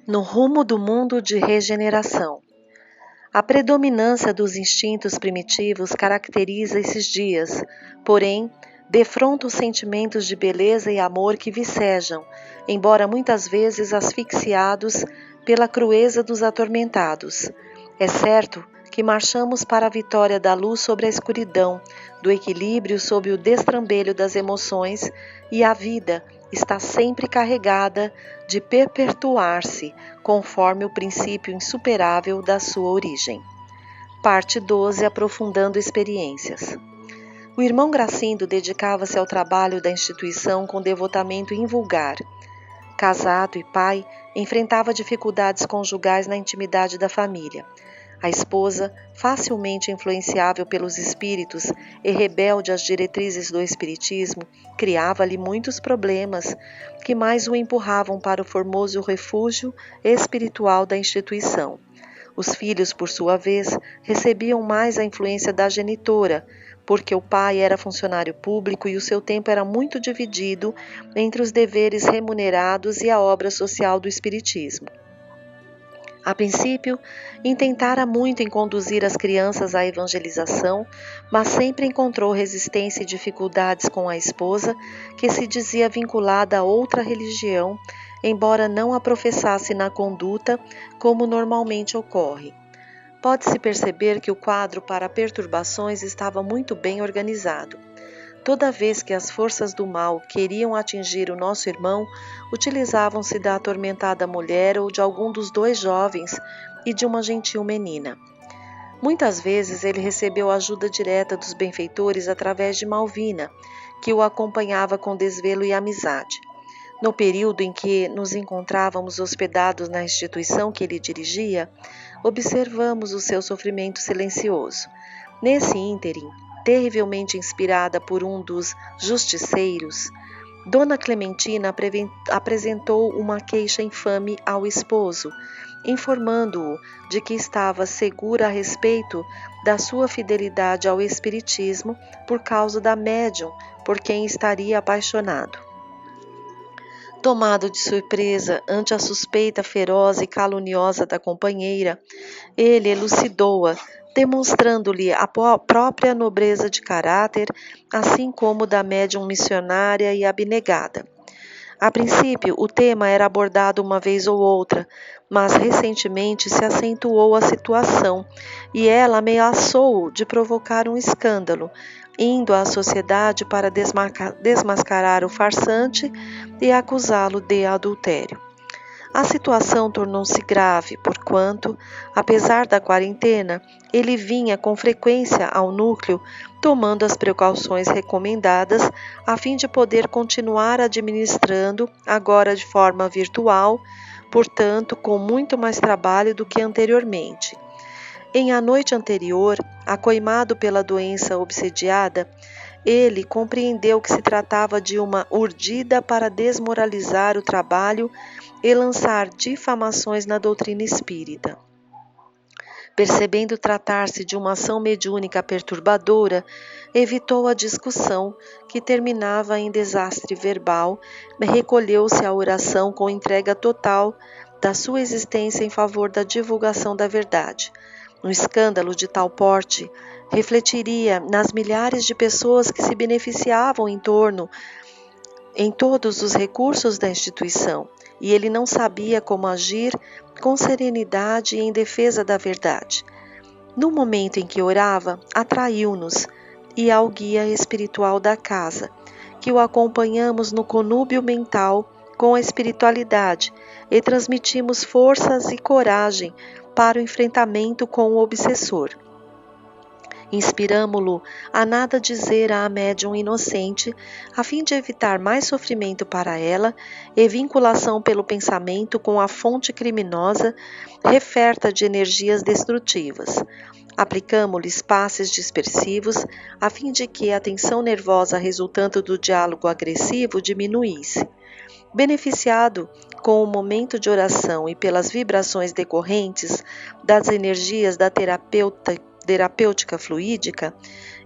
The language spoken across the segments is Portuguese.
no rumo do mundo de regeneração. A predominância dos instintos primitivos caracteriza esses dias, porém, defronta os sentimentos de beleza e amor que vicejam, embora muitas vezes asfixiados pela crueza dos atormentados. É certo que marchamos para a vitória da luz sobre a escuridão, do equilíbrio sob o destrambelho das emoções, e a vida está sempre carregada de perpetuar-se, conforme o princípio insuperável da sua origem. Parte 12. Aprofundando experiências. O irmão Gracindo dedicava-se ao trabalho da instituição com devotamento invulgar. Casado e pai, enfrentava dificuldades conjugais na intimidade da família. A esposa, facilmente influenciável pelos espíritos e rebelde às diretrizes do espiritismo, criava-lhe muitos problemas que mais o empurravam para o formoso refúgio espiritual da instituição. Os filhos, por sua vez, recebiam mais a influência da genitora, porque o pai era funcionário público e o seu tempo era muito dividido entre os deveres remunerados e a obra social do espiritismo. A princípio, intentara muito em conduzir as crianças à evangelização, mas sempre encontrou resistência e dificuldades com a esposa, que se dizia vinculada a outra religião, embora não a professasse na conduta, como normalmente ocorre. Pode-se perceber que o quadro para perturbações estava muito bem organizado. Toda vez que as forças do mal queriam atingir o nosso irmão, utilizavam-se da atormentada mulher ou de algum dos dois jovens e de uma gentil menina. Muitas vezes ele recebeu ajuda direta dos benfeitores através de Malvina, que o acompanhava com desvelo e amizade. No período em que nos encontrávamos hospedados na instituição que ele dirigia, observamos o seu sofrimento silencioso. Nesse ínterim, terrivelmente inspirada por um dos justiceiros, Dona Clementina apresentou uma queixa infame ao esposo, informando-o de que estava segura a respeito da sua fidelidade ao espiritismo por causa da médium por quem estaria apaixonado. Tomado de surpresa ante a suspeita feroz e caluniosa da companheira, ele elucidou-a, demonstrando-lhe a própria nobreza de caráter, assim como da médium missionária e abnegada. A princípio, o tema era abordado uma vez ou outra, mas recentemente se acentuou a situação e ela ameaçou de provocar um escândalo, indo à sociedade para desmascarar o farsante e acusá-lo de adultério. A situação tornou-se grave, porquanto, apesar da quarentena, ele vinha com frequência ao núcleo, tomando as precauções recomendadas, a fim de poder continuar administrando, agora de forma virtual, portanto, com muito mais trabalho do que anteriormente. Em a noite anterior, acoimado pela doença obsediada, ele compreendeu que se tratava de uma urdida para desmoralizar o trabalho e lançar difamações na doutrina espírita. Percebendo tratar-se de uma ação mediúnica perturbadora, evitou a discussão, que terminava em desastre verbal, recolheu-se à oração com entrega total da sua existência em favor da divulgação da verdade. Um escândalo de tal porte refletiria nas milhares de pessoas que se beneficiavam em todos os recursos da instituição, e ele não sabia como agir com serenidade em defesa da verdade. No momento em que orava, atraiu-nos e ao guia espiritual da casa, que o acompanhamos no conúbio mental com a espiritualidade e transmitimos forças e coragem para o enfrentamento com o obsessor. Inspiramo-lo a nada dizer à médium inocente, a fim de evitar mais sofrimento para ela e vinculação pelo pensamento com a fonte criminosa, referta de energias destrutivas. Aplicamo-lhes passes dispersivos, a fim de que a tensão nervosa resultante do diálogo agressivo diminuísse. Beneficiado com o momento de oração e pelas vibrações decorrentes das energias da terapêutica fluídica,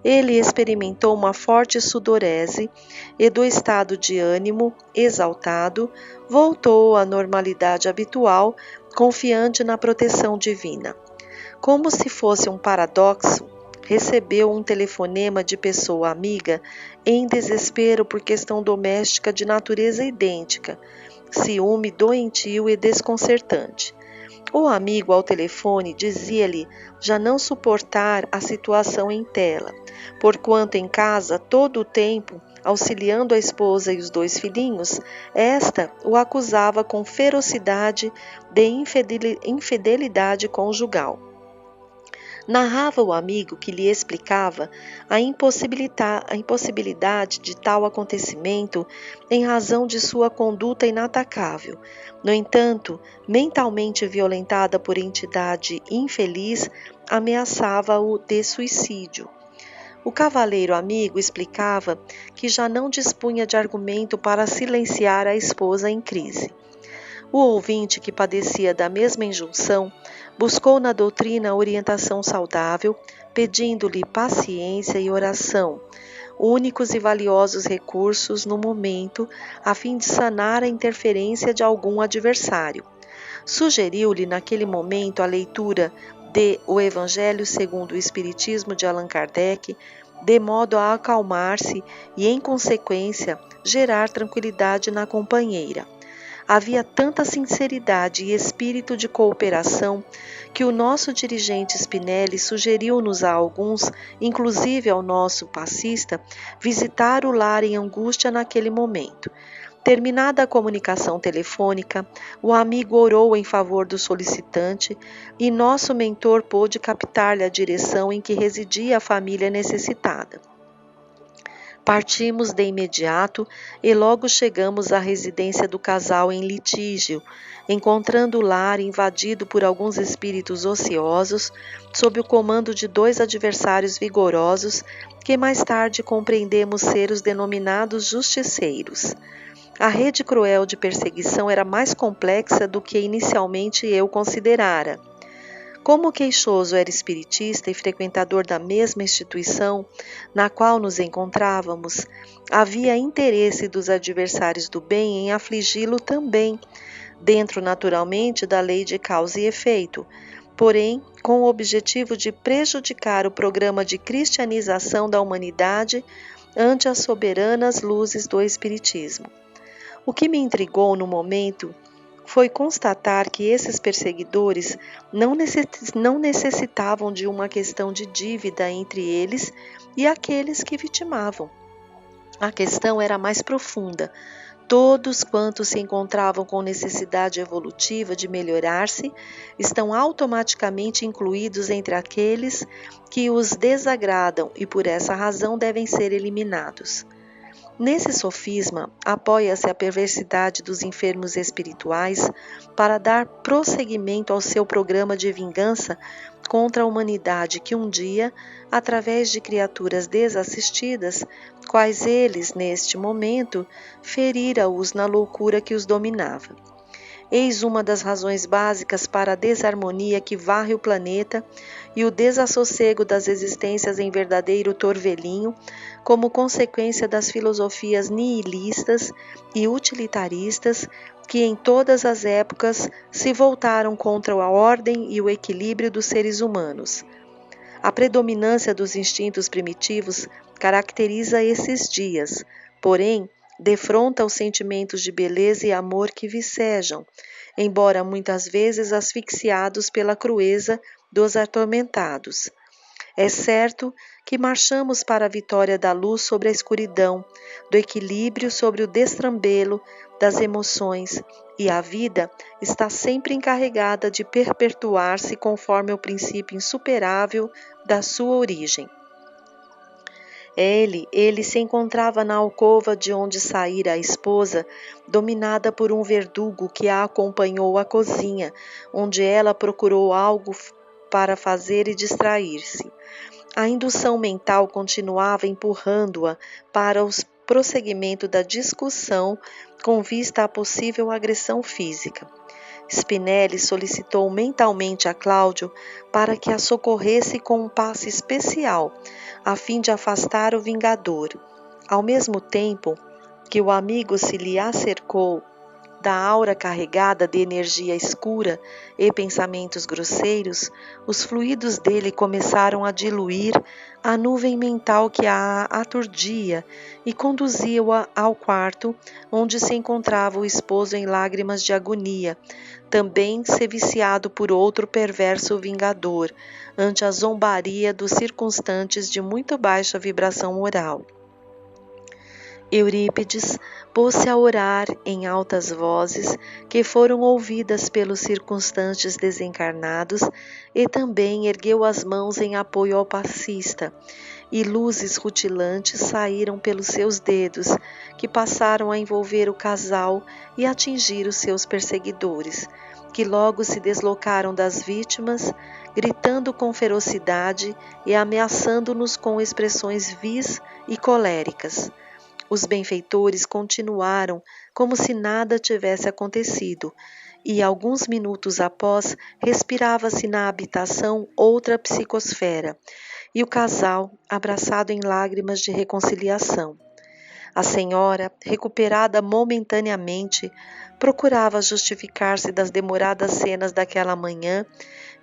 ele experimentou uma forte sudorese e, do estado de ânimo exaltado, voltou à normalidade habitual, confiante na proteção divina. Como se fosse um paradoxo, recebeu um telefonema de pessoa amiga em desespero por questão doméstica de natureza idêntica, ciúme doentio e desconcertante. O amigo ao telefone dizia-lhe já não suportar a situação em tela, porquanto em casa todo o tempo, auxiliando a esposa e os 2 filhinhos, esta o acusava com ferocidade de infidelidade conjugal. Narrava o amigo que lhe explicava a impossibilidade de tal acontecimento em razão de sua conduta inatacável. No entanto, mentalmente violentada por entidade infeliz, ameaçava-o de suicídio. O cavaleiro amigo explicava que já não dispunha de argumento para silenciar a esposa em crise. O ouvinte, que padecia da mesma injunção, buscou na doutrina orientação saudável, pedindo-lhe paciência e oração, únicos e valiosos recursos no momento, a fim de sanar a interferência de algum adversário. Sugeriu-lhe naquele momento a leitura de O Evangelho segundo o Espiritismo de Allan Kardec, de modo a acalmar-se e, em consequência, gerar tranquilidade na companheira. Havia tanta sinceridade e espírito de cooperação que o nosso dirigente Spinelli sugeriu-nos a alguns, inclusive ao nosso passista, visitar o lar em angústia naquele momento. Terminada a comunicação telefônica, o amigo orou em favor do solicitante e nosso mentor pôde captar-lhe a direção em que residia a família necessitada. Partimos de imediato e logo chegamos à residência do casal em litígio, encontrando o lar invadido por alguns espíritos ociosos, sob o comando de 2 adversários vigorosos, que mais tarde compreendemos ser os denominados justiceiros. A rede cruel de perseguição era mais complexa do que inicialmente eu considerara. Como o queixoso era espiritista e frequentador da mesma instituição na qual nos encontrávamos, havia interesse dos adversários do bem em afligi-lo também, dentro naturalmente da lei de causa e efeito, porém com o objetivo de prejudicar o programa de cristianização da humanidade ante as soberanas luzes do espiritismo. O que me intrigou no momento foi constatar que esses perseguidores não necessitavam de uma questão de dívida entre eles e aqueles que vitimavam. A questão era mais profunda. Todos quantos se encontravam com necessidade evolutiva de melhorar-se estão automaticamente incluídos entre aqueles que os desagradam e por essa razão devem ser eliminados. Nesse sofisma, apoia-se a perversidade dos enfermos espirituais para dar prosseguimento ao seu programa de vingança contra a humanidade que um dia, através de criaturas desassistidas, quais eles, neste momento, ferira-os na loucura que os dominava. Eis uma das razões básicas para a desarmonia que varre o planeta e o desassossego das existências em verdadeiro torvelinho, como consequência das filosofias nihilistas e utilitaristas que em todas as épocas se voltaram contra a ordem e o equilíbrio dos seres humanos. A predominância dos instintos primitivos caracteriza esses dias, porém, defronta os sentimentos de beleza e amor que vicejam, embora muitas vezes asfixiados pela crueza dos atormentados. É certo que marchamos para a vitória da luz sobre a escuridão, do equilíbrio sobre o destrambelo das emoções, e a vida está sempre encarregada de perpetuar-se conforme o princípio insuperável da sua origem. Ele se encontrava na alcova de onde saíra a esposa, dominada por um verdugo que a acompanhou à cozinha, onde ela procurou algo para fazer e distrair-se. A indução mental continuava empurrando-a para o prosseguimento da discussão com vista à possível agressão física. Spinelli solicitou mentalmente a Cláudio para que a socorresse com um passe especial, a fim de afastar o vingador. Ao mesmo tempo que o amigo se lhe acercou da aura carregada de energia escura e pensamentos grosseiros, os fluidos dele começaram a diluir a nuvem mental que a aturdia e conduziu-a ao quarto onde se encontrava o esposo em lágrimas de agonia, também se viciado por outro perverso vingador, ante a zombaria dos circunstantes de muito baixa vibração moral. Eurípides pôs-se a orar em altas vozes que foram ouvidas pelos circunstantes desencarnados e também ergueu as mãos em apoio ao passista, e luzes rutilantes saíram pelos seus dedos, que passaram a envolver o casal e atingir os seus perseguidores, que logo se deslocaram das vítimas, gritando com ferocidade e ameaçando-nos com expressões vis e coléricas. Os benfeitores continuaram como se nada tivesse acontecido, e alguns minutos após respirava-se na habitação outra psicosfera, e o casal abraçado em lágrimas de reconciliação. A senhora, recuperada momentaneamente, procurava justificar-se das demoradas cenas daquela manhã,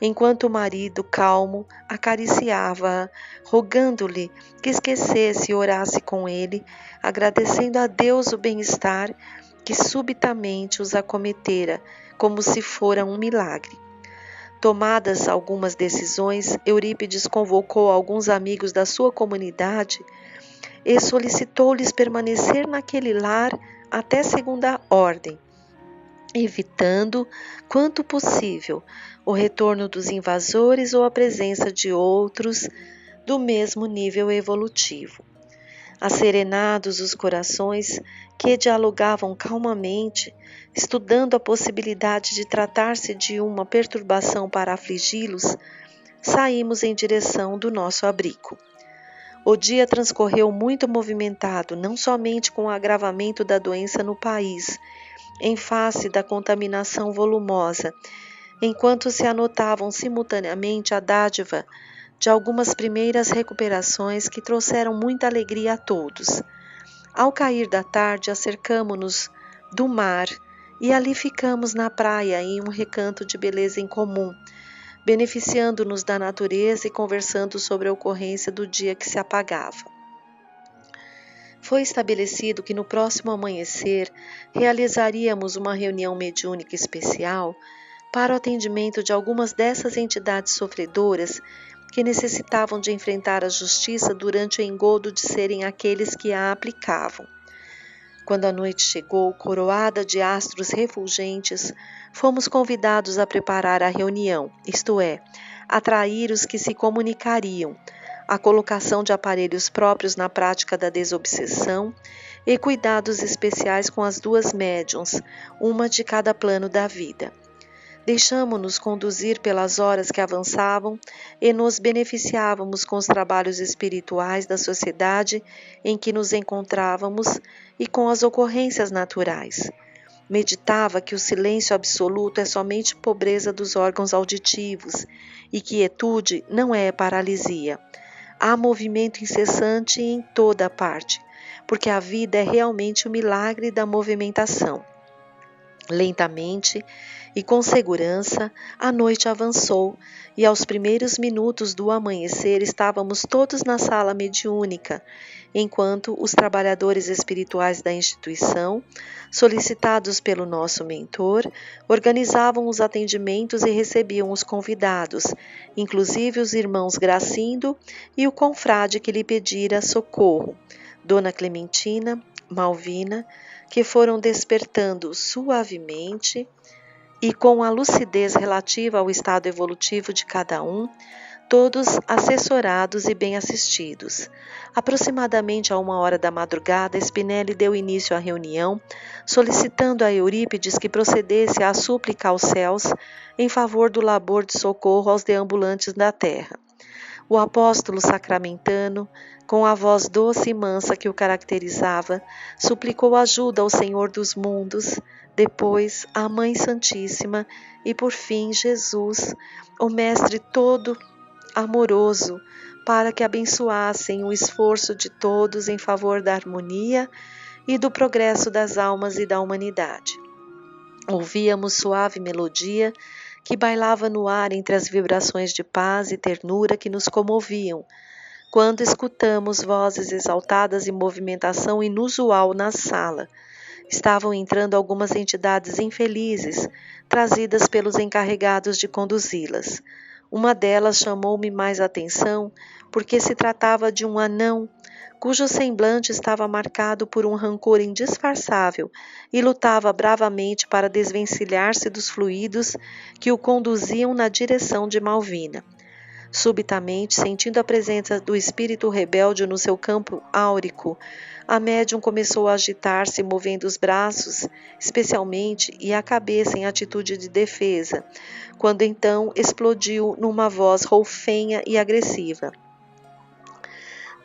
enquanto o marido, calmo, acariciava-a, rogando-lhe que esquecesse e orasse com ele, agradecendo a Deus o bem-estar que subitamente os acometera, como se fora um milagre. Tomadas algumas decisões, Eurípides convocou alguns amigos da sua comunidade e solicitou-lhes permanecer naquele lar até segunda ordem, evitando, quanto possível, o retorno dos invasores ou a presença de outros do mesmo nível evolutivo. Asserenados os corações que dialogavam calmamente, estudando a possibilidade de tratar-se de uma perturbação para afligi-los, saímos em direção do nosso abrigo. O dia transcorreu muito movimentado, não somente com o agravamento da doença no país, em face da contaminação volumosa, enquanto se anotavam simultaneamente a dádiva de algumas primeiras recuperações que trouxeram muita alegria a todos. Ao cair da tarde, acercamo-nos do mar e ali ficamos na praia em um recanto de beleza em comum, beneficiando-nos da natureza e conversando sobre a ocorrência do dia que se apagava. Foi estabelecido que no próximo amanhecer realizaríamos uma reunião mediúnica especial para o atendimento de algumas dessas entidades sofredoras que necessitavam de enfrentar a justiça durante o engodo de serem aqueles que a aplicavam. Quando a noite chegou, coroada de astros refulgentes, fomos convidados a preparar a reunião, isto é, atrair os que se comunicariam, a colocação de aparelhos próprios na prática da desobsessão e cuidados especiais com as duas médiuns, uma de cada plano da vida. Deixamo-nos conduzir pelas horas que avançavam e nos beneficiávamos com os trabalhos espirituais da sociedade em que nos encontrávamos e com as ocorrências naturais. Meditava que o silêncio absoluto é somente pobreza dos órgãos auditivos e quietude não é paralisia. Há movimento incessante em toda a parte, porque a vida é realmente o milagre da movimentação. Lentamente e com segurança, a noite avançou e aos primeiros minutos do amanhecer estávamos todos na sala mediúnica, enquanto os trabalhadores espirituais da instituição, solicitados pelo nosso mentor, organizavam os atendimentos e recebiam os convidados, inclusive os irmãos Gracindo e o confrade que lhe pedira socorro, Dona Clementina, Malvina, que foram despertando suavemente e com a lucidez relativa ao estado evolutivo de cada um, todos assessorados e bem assistidos. Aproximadamente a 1h da madrugada, Spinelli deu início à reunião, solicitando a Eurípides que procedesse à súplica aos céus em favor do labor de socorro aos deambulantes da terra. O apóstolo sacramentano, com a voz doce e mansa que o caracterizava, suplicou ajuda ao Senhor dos mundos, depois à Mãe Santíssima e, por fim, Jesus, o Mestre todo amoroso, para que abençoassem o esforço de todos em favor da harmonia e do progresso das almas e da humanidade. Ouvíamos suave melodia que bailava no ar entre as vibrações de paz e ternura que nos comoviam, quando escutamos vozes exaltadas e movimentação inusual na sala. Estavam entrando algumas entidades infelizes, trazidas pelos encarregados de conduzi-las. Uma delas chamou-me mais atenção porque se tratava de um anão, cujo semblante estava marcado por um rancor indisfarçável e lutava bravamente para desvencilhar-se dos fluidos que o conduziam na direção de Malvina. Subitamente, sentindo a presença do espírito rebelde no seu campo áurico, a médium começou a agitar-se, movendo os braços, especialmente, e a cabeça em atitude de defesa, quando então explodiu numa voz roufenha e agressiva.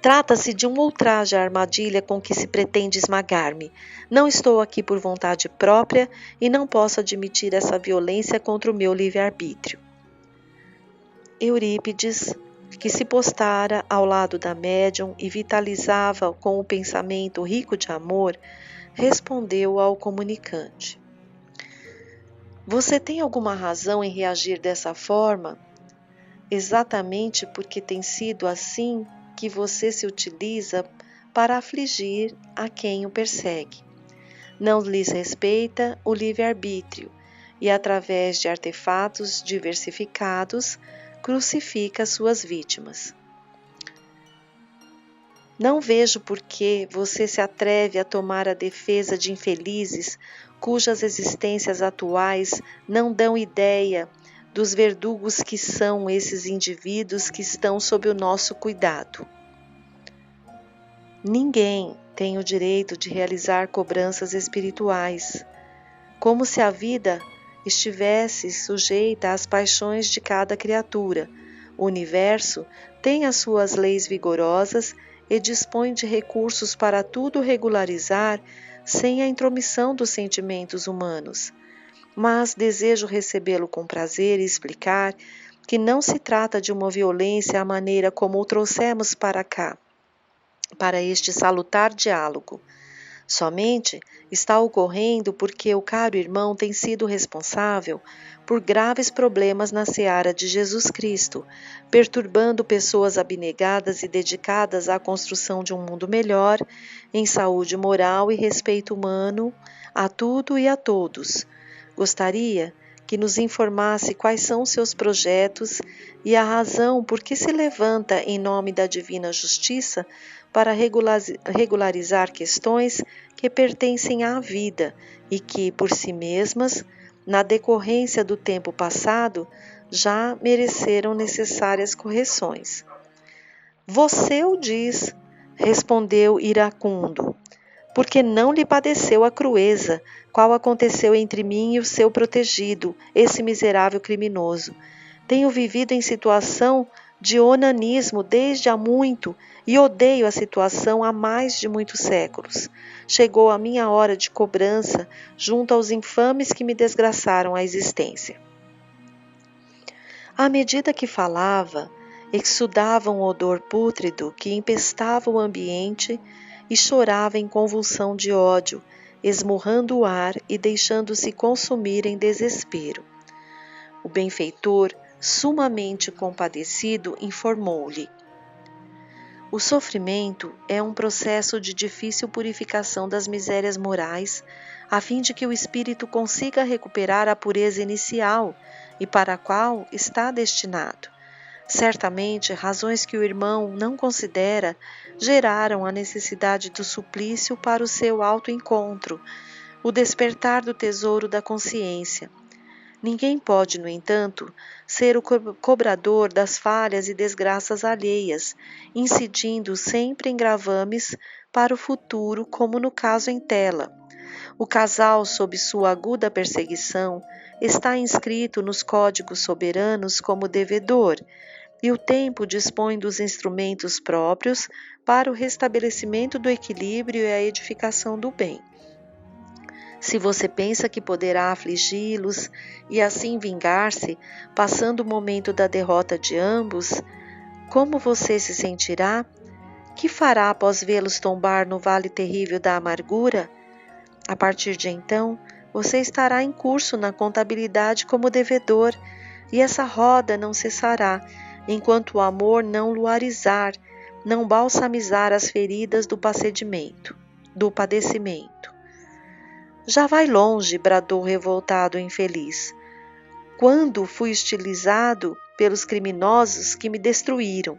Trata-se de um ultraje à armadilha com que se pretende esmagar-me. Não estou aqui por vontade própria e não posso admitir essa violência contra o meu livre-arbítrio. Eurípides, que se postara ao lado da médium e vitalizava com o pensamento rico de amor, respondeu ao comunicante: Você tem alguma razão em reagir dessa forma? Exatamente porque tem sido assim que você se utiliza para afligir a quem o persegue. Não lhes respeita o livre-arbítrio e, através de artefatos diversificados, crucifica suas vítimas. Não vejo por que você se atreve a tomar a defesa de infelizes cujas existências atuais não dão ideia dos verdugos que são esses indivíduos que estão sob o nosso cuidado. Ninguém tem o direito de realizar cobranças espirituais, como se a vida estivesse sujeita às paixões de cada criatura. O universo tem as suas leis vigorosas e dispõe de recursos para tudo regularizar sem a intromissão dos sentimentos humanos. Mas desejo recebê-lo com prazer e explicar que não se trata de uma violência à maneira como o trouxemos para cá, para este salutar diálogo. Somente está ocorrendo porque o caro irmão tem sido responsável por graves problemas na seara de Jesus Cristo, perturbando pessoas abnegadas e dedicadas à construção de um mundo melhor, em saúde moral e respeito humano a tudo e a todos. Gostaria que nos informasse quais são seus projetos e a razão por que se levanta em nome da divina justiça para regularizar questões que pertencem à vida e que, por si mesmas, na decorrência do tempo passado, já mereceram necessárias correções. Você o diz, respondeu iracundo, porque não lhe padeceu a crueza, qual aconteceu entre mim e o seu protegido, esse miserável criminoso. Tenho vivido em situação de onanismo desde há muito e odeio a situação há mais de muitos séculos. Chegou a minha hora de cobrança junto aos infames que me desgraçaram a existência. À medida que falava, exudava um odor pútrido que empestava o ambiente e chorava em convulsão de ódio, esmurrando o ar e deixando-se consumir em desespero. O benfeitor, sumamente compadecido, informou-lhe: O sofrimento é um processo de difícil purificação das misérias morais, a fim de que o espírito consiga recuperar a pureza inicial e para a qual está destinado. Certamente, razões que o irmão não considera geraram a necessidade do suplício para o seu autoencontro, o despertar do tesouro da consciência. Ninguém pode, no entanto, ser o cobrador das falhas e desgraças alheias, incidindo sempre em gravames para o futuro, como no caso em tela. O casal, sob sua aguda perseguição, está inscrito nos códigos soberanos como devedor, e o tempo dispõe dos instrumentos próprios para o restabelecimento do equilíbrio e a edificação do bem. Se você pensa que poderá afligi-los e assim vingar-se, passando o momento da derrota de ambos, como você se sentirá? Que fará após vê-los tombar no vale terrível da amargura? A partir de então, você estará em curso na contabilidade como devedor, e essa roda não cessará, enquanto o amor não luarizar, não balsamizar as feridas do padecimento. Já vai longe, bradou revoltado o infeliz. Quando fui hostilizado pelos criminosos que me destruíram.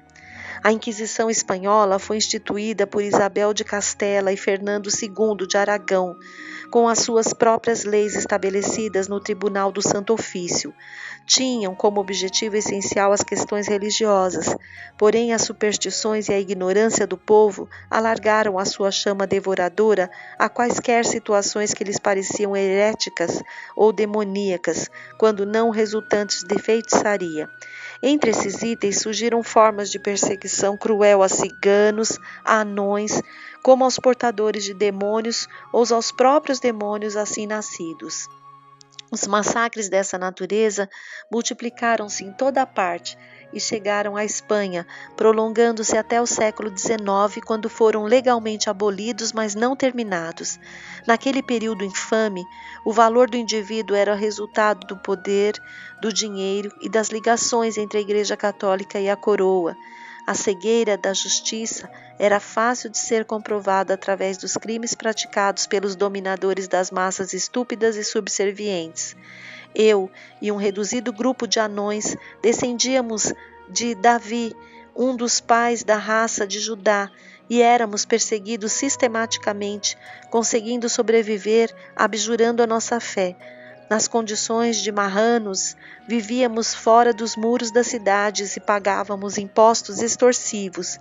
A Inquisição Espanhola foi instituída por Isabel de Castela e Fernando II de Aragão, com as suas próprias leis estabelecidas no Tribunal do Santo Ofício. Tinham como objetivo essencial as questões religiosas, porém as superstições e a ignorância do povo alargaram a sua chama devoradora a quaisquer situações que lhes pareciam heréticas ou demoníacas, quando não resultantes de feitiçaria. Entre esses itens surgiram formas de perseguição cruel a ciganos, a anões, como aos portadores de demônios ou aos próprios demônios assim nascidos. Os massacres dessa natureza multiplicaram-se em toda a parte e chegaram à Espanha, prolongando-se até o século XIX, quando foram legalmente abolidos, mas não terminados. Naquele período infame, o valor do indivíduo era resultado do poder, do dinheiro e das ligações entre a Igreja Católica e a coroa. A cegueira da justiça era fácil de ser comprovada através dos crimes praticados pelos dominadores das massas estúpidas e subservientes. Eu e um reduzido grupo de anões descendíamos de Davi, um dos pais da raça de Judá, e éramos perseguidos sistematicamente, conseguindo sobreviver abjurando a nossa fé. Nas condições de marranos, vivíamos fora dos muros das cidades e pagávamos impostos extorsivos.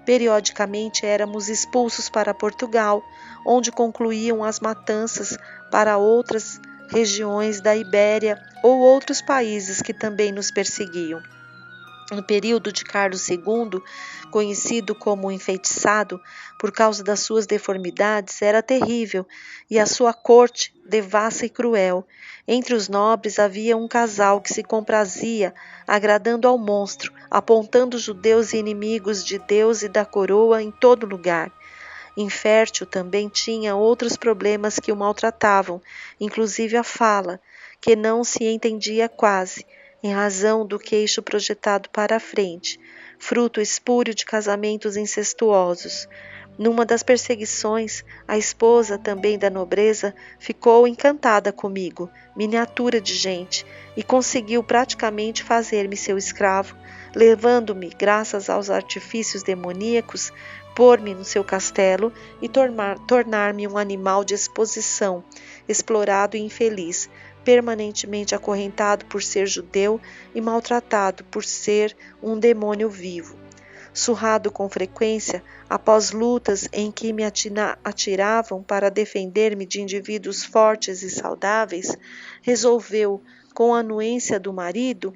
Periodicamente éramos expulsos para Portugal, onde concluíam as matanças para outras regiões da Ibéria ou outros países que também nos perseguiam. No período de Carlos II, conhecido como o enfeitiçado por causa das suas deformidades, era terrível, e a sua corte devassa e cruel. Entre os nobres havia um casal que se comprazia, agradando ao monstro, apontando judeus e inimigos de Deus e da coroa em todo lugar. Infértil também tinha outros problemas que o maltratavam, inclusive a fala, que não se entendia quase, em razão do queixo projetado para a frente, fruto espúrio de casamentos incestuosos. Numa das perseguições, a esposa, também da nobreza, ficou encantada comigo, miniatura de gente, e conseguiu praticamente fazer-me seu escravo, levando-me, graças aos artifícios demoníacos, pôr-me no seu castelo e tornar-me um animal de exposição, explorado e infeliz, permanentemente acorrentado por ser judeu e maltratado por ser um demônio vivo. Surrado com frequência, após lutas em que me atiravam para defender-me de indivíduos fortes e saudáveis, resolveu, com a anuência do marido,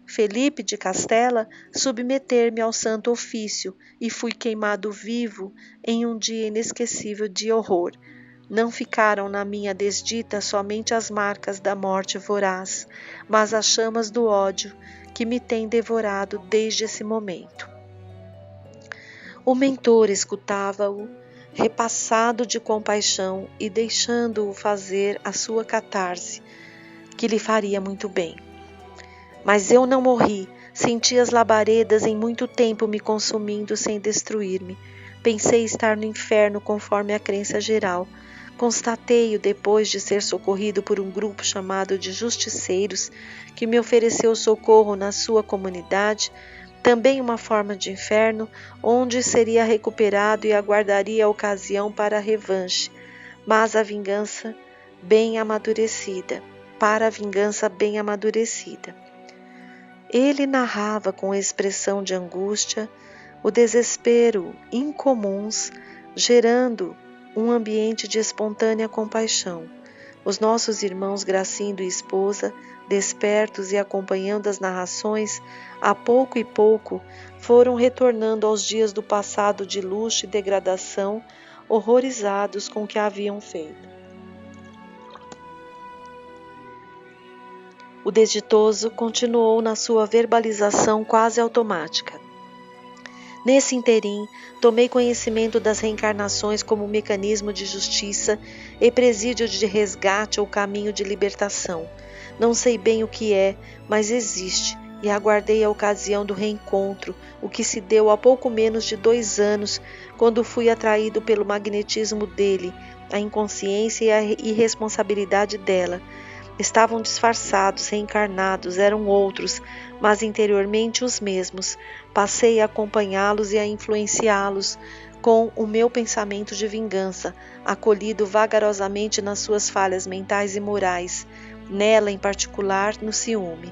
Felipe de Castela, submeter-me ao santo ofício e fui queimado vivo em um dia inesquecível de horror. Não ficaram na minha desdita somente as marcas da morte voraz, mas as chamas do ódio que me tem devorado desde esse momento. O mentor escutava-o, repassado de compaixão e deixando-o fazer a sua catarse, que lhe faria muito bem. Mas eu não morri, senti as labaredas em muito tempo me consumindo sem destruir-me. Pensei estar no inferno conforme a crença geral. Constatei-o depois de ser socorrido por um grupo chamado de justiceiros que me ofereceu socorro na sua comunidade, também uma forma de inferno, onde seria recuperado e aguardaria a ocasião para a revanche, mas a vingança bem amadurecida, Ele narrava com expressão de angústia o desespero incomuns, gerando um ambiente de espontânea compaixão. Os nossos irmãos Gracindo e esposa, despertos e acompanhando as narrações, a pouco e pouco foram retornando aos dias do passado de luxo e degradação, horrorizados com o que haviam feito. O desditoso continuou na sua verbalização quase automática. Nesse interim, tomei conhecimento das reencarnações como mecanismo de justiça e presídio de resgate ou caminho de libertação. Não sei bem o que é, mas existe, e aguardei a ocasião do reencontro, o que se deu há pouco menos de 2 anos, quando fui atraído pelo magnetismo dele, a inconsciência e a irresponsabilidade dela. Estavam disfarçados, reencarnados, eram outros, mas interiormente os mesmos. Passei a acompanhá-los e a influenciá-los com o meu pensamento de vingança, acolhido vagarosamente nas suas falhas mentais e morais, nela em particular no ciúme.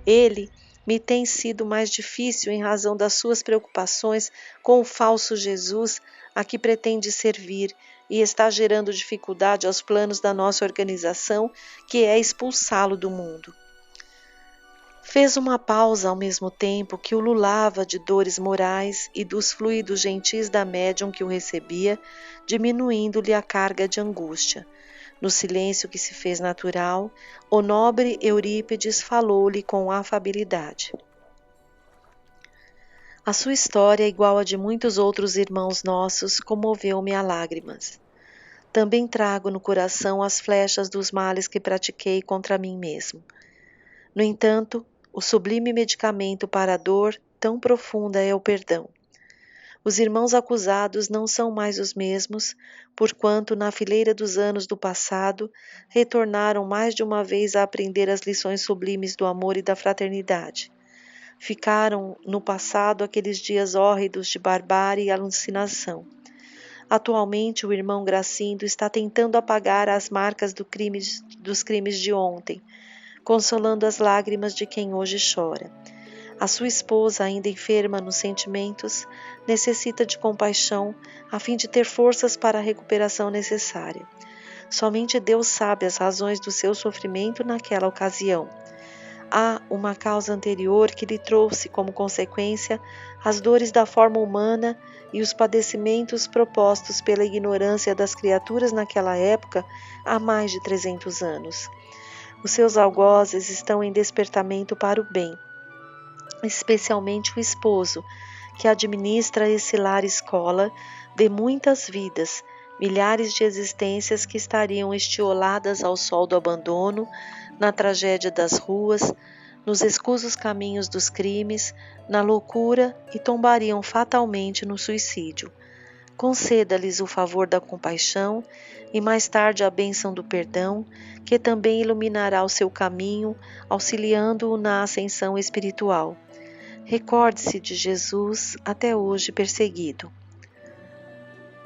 Ele me tem sido mais difícil em razão das suas preocupações com o falso Jesus a que pretende servir, e está gerando dificuldade aos planos da nossa organização, que é expulsá-lo do mundo. Fez uma pausa ao mesmo tempo que o lulava de dores morais e dos fluidos gentis da médium que o recebia, diminuindo-lhe a carga de angústia. No silêncio que se fez natural, o nobre Eurípides falou-lhe com afabilidade. A sua história, igual a de muitos outros irmãos nossos, comoveu-me a lágrimas. Também trago no coração as flechas dos males que pratiquei contra mim mesmo. No entanto, o sublime medicamento para a dor tão profunda é o perdão. Os irmãos acusados não são mais os mesmos, porquanto na fileira dos anos do passado retornaram mais de uma vez a aprender as lições sublimes do amor e da fraternidade. Ficaram no passado aqueles dias hórridos de barbárie e alucinação. Atualmente o irmão Gracindo está tentando apagar as marcas dos crimes de ontem, consolando as lágrimas de quem hoje chora. A sua esposa, ainda enferma nos sentimentos, necessita de compaixão a fim de ter forças para a recuperação necessária. Somente Deus sabe as razões do seu sofrimento naquela ocasião. Há uma causa anterior que lhe trouxe como consequência as dores da forma humana e os padecimentos propostos pela ignorância das criaturas naquela época há mais de 300 anos. Os seus algozes estão em despertamento para o bem, especialmente o esposo, que administra esse lar escola de muitas vidas, milhares de existências que estariam estioladas ao sol do abandono, na tragédia das ruas, nos escusos caminhos dos crimes, na loucura e tombariam fatalmente no suicídio. Conceda-lhes o favor da compaixão e mais tarde a bênção do perdão, que também iluminará o seu caminho, auxiliando-o na ascensão espiritual. Recorde-se de Jesus, até hoje perseguido.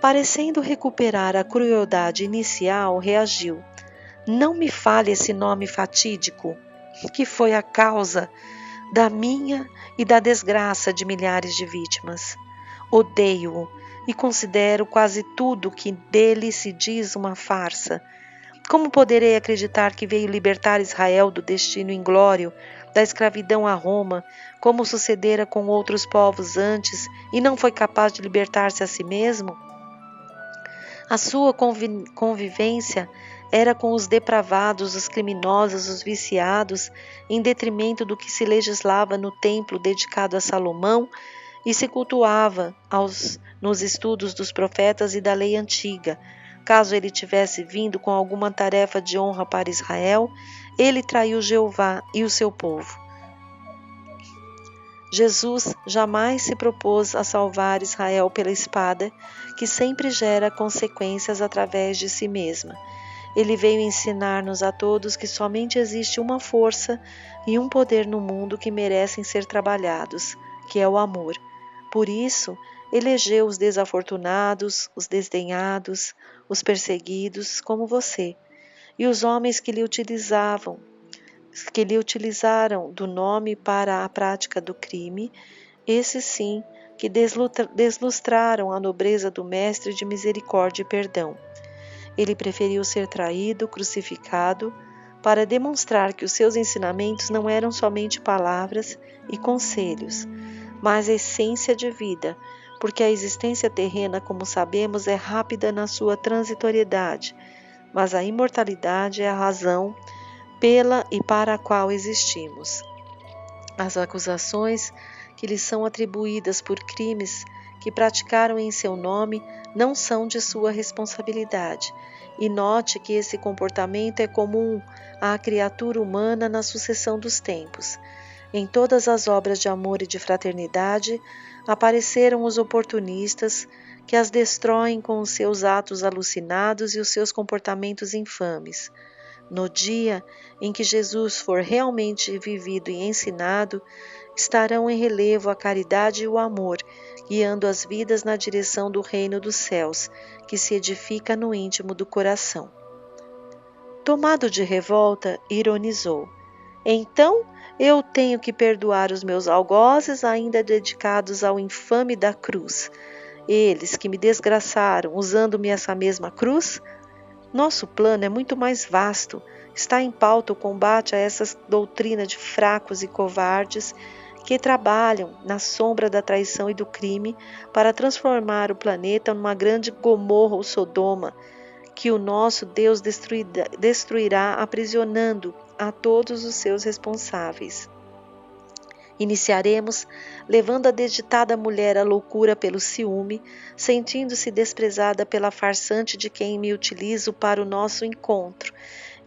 Parecendo recuperar a crueldade inicial, reagiu. Não me fale esse nome fatídico, que foi a causa da minha e da desgraça de milhares de vítimas. Odeio-o e considero quase tudo que dele se diz uma farsa. Como poderei acreditar que veio libertar Israel do destino inglório, da escravidão a Roma, como sucedera com outros povos antes, e não foi capaz de libertar-se a si mesmo? A sua convivência era com os depravados, os criminosos, os viciados, em detrimento do que se legislava no templo dedicado a Salomão e se cultuava nos estudos dos profetas e da lei antiga. Caso ele tivesse vindo com alguma tarefa de honra para Israel, ele traiu Jeová e o seu povo. Jesus jamais se propôs a salvar Israel pela espada, que sempre gera consequências através de si mesma. Ele veio ensinar-nos a todos que somente existe uma força e um poder no mundo que merecem ser trabalhados, que é o amor. Por isso, elegeu os desafortunados, os desdenhados, os perseguidos, como você, e os homens que lhe utilizaram do nome para a prática do crime, esses sim, que deslustraram a nobreza do Mestre de misericórdia e perdão. Ele preferiu ser traído, crucificado, para demonstrar que os seus ensinamentos não eram somente palavras e conselhos, mas a essência de vida, porque a existência terrena, como sabemos, é rápida na sua transitoriedade, mas a imortalidade é a razão pela e para a qual existimos. As acusações que lhes são atribuídas por crimes que praticaram em seu nome não são de sua responsabilidade, e note que esse comportamento é comum à criatura humana na sucessão dos tempos. Em todas as obras de amor e de fraternidade apareceram os oportunistas que as destroem com os seus atos alucinados e os seus comportamentos infames. No dia em que Jesus for realmente vivido e ensinado, estarão em relevo a caridade e o amor, guiando as vidas na direção do reino dos céus, que se edifica no íntimo do coração. Tomado de revolta, ironizou: então eu tenho que perdoar os meus algozes ainda dedicados ao infame da cruz. Eles que me desgraçaram usando-me essa mesma cruz? Nosso plano é muito mais vasto. Está em pauta o combate a essa doutrina de fracos e covardes que trabalham na sombra da traição e do crime para transformar o planeta numa grande Gomorra ou Sodoma, que o nosso Deus destruirá aprisionando a todos os seus responsáveis. Iniciaremos levando a desditada mulher à loucura pelo ciúme, sentindo-se desprezada pela farsante de quem me utilizo para o nosso encontro,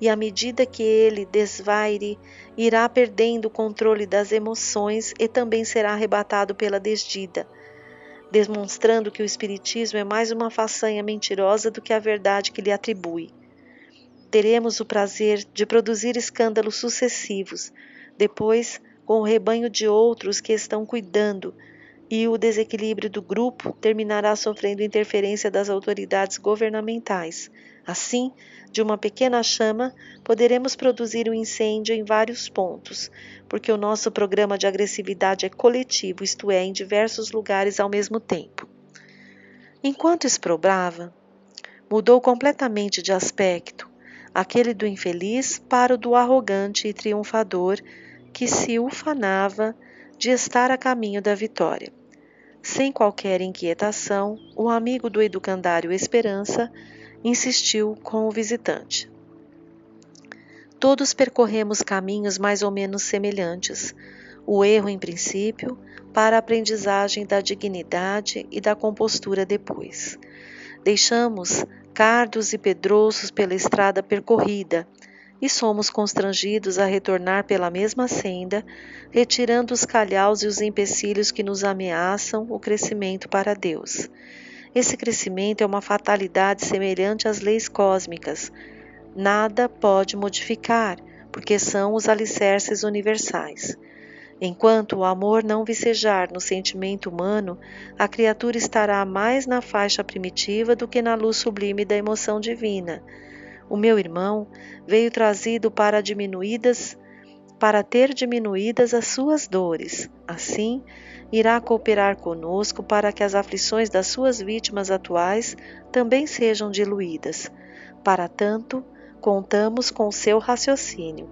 e à medida que ele desvaire, irá perdendo o controle das emoções e também será arrebatado pela desdita, demonstrando que o espiritismo é mais uma façanha mentirosa do que a verdade que lhe atribui. Teremos o prazer de produzir escândalos sucessivos, depois com o rebanho de outros que estão cuidando, e o desequilíbrio do grupo terminará sofrendo interferência das autoridades governamentais. Assim, de uma pequena chama, poderemos produzir um incêndio em vários pontos, porque o nosso programa de agressividade é coletivo, isto é, em diversos lugares ao mesmo tempo. Enquanto exprobava, mudou completamente de aspecto, aquele do infeliz para o do arrogante e triunfador, que se ufanava de estar a caminho da vitória. Sem qualquer inquietação, o amigo do educandário Esperança insistiu com o visitante. Todos percorremos caminhos mais ou menos semelhantes, o erro em princípio, para a aprendizagem da dignidade e da compostura depois. Deixamos cardos e pedrouços pela estrada percorrida, e somos constrangidos a retornar pela mesma senda, retirando os calhaus e os empecilhos que nos ameaçam o crescimento para Deus. Esse crescimento é uma fatalidade semelhante às leis cósmicas. Nada pode modificar, porque são os alicerces universais. Enquanto o amor não vicejar no sentimento humano, a criatura estará mais na faixa primitiva do que na luz sublime da emoção divina. O meu irmão veio trazido para ter diminuídas as suas dores. Assim, irá cooperar conosco para que as aflições das suas vítimas atuais também sejam diluídas. Para tanto, contamos com seu raciocínio.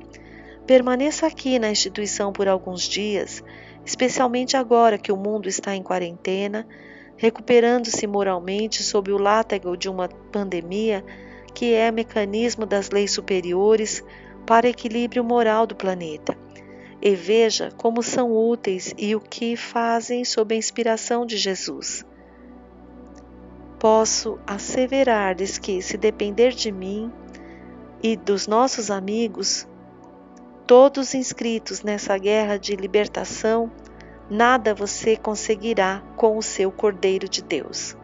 Permaneça aqui na instituição por alguns dias, especialmente agora que o mundo está em quarentena, recuperando-se moralmente sob o látego de uma pandemia que é mecanismo das leis superiores para equilíbrio moral do planeta. E veja como são úteis e o que fazem sob a inspiração de Jesus. Posso asseverar-lhes que, se depender de mim e dos nossos amigos, todos inscritos nessa guerra de libertação, nada você conseguirá com o seu Cordeiro de Deus.